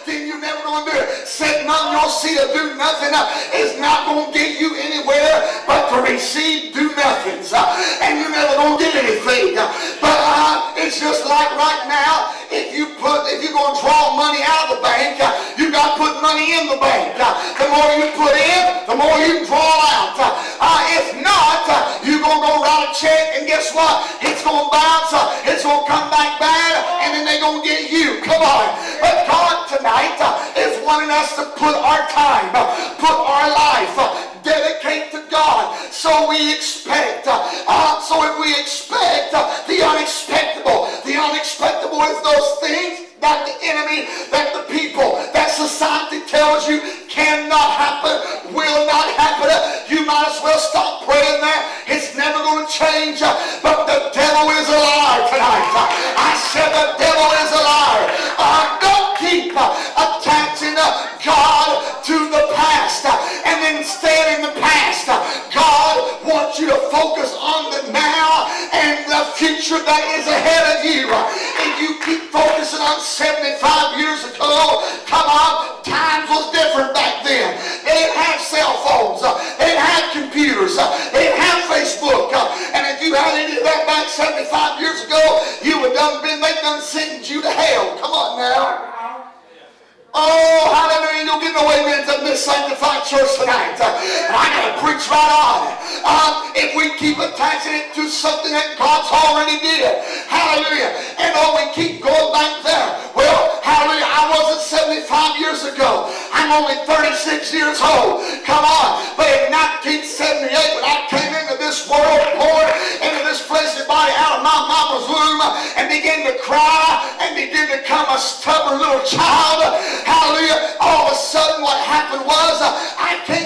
then you're never going to do it. Sitting on your seat to do nothing is not going to get you anywhere but to receive do nothings. And you're never going to get anything. But it's just like right now, if you're going to draw money out of the bank, you got to put money in the bank. The more you put in, the more you can draw out. If not, you're going to go write a check, and guess what? It's going to bounce. It's going to come back bad, and then they're going to get you. Come on. But God tonight is wanting us to put our time, put our life, dedicate to God. So we expect. So if we expect the unexpectable is those things that the enemy, that the people, that society tells you cannot happen, will not happen. You might as well stop praying that. It's never going to change. But the devil is a liar tonight. I said the devil is a liar. Don't keep attaching God to the past and then staying in the past. God wants you to focus on the now and the future that is ahead of you. If you keep focusing on 75 years ago, come on, times was different back then. They didn't have cell phones. They didn't have computers. They didn't have Facebook. And if you had any of that back 75 years ago, you would they done sent you to hell. Come on now. Oh, hallelujah. You'll get no amen to this sanctified church tonight. And I got to preach right on. If we keep attaching it to something that God's already did. Hallelujah. And we keep going back there. Well, hallelujah. I wasn't 75 years ago. I'm only 36 years old. Come on. But in 1978, when I came into this world, Lord, into this fleshly body out of my mama's womb, and began to cry and began to become a stubborn little child, hallelujah, all of a sudden what happened was I came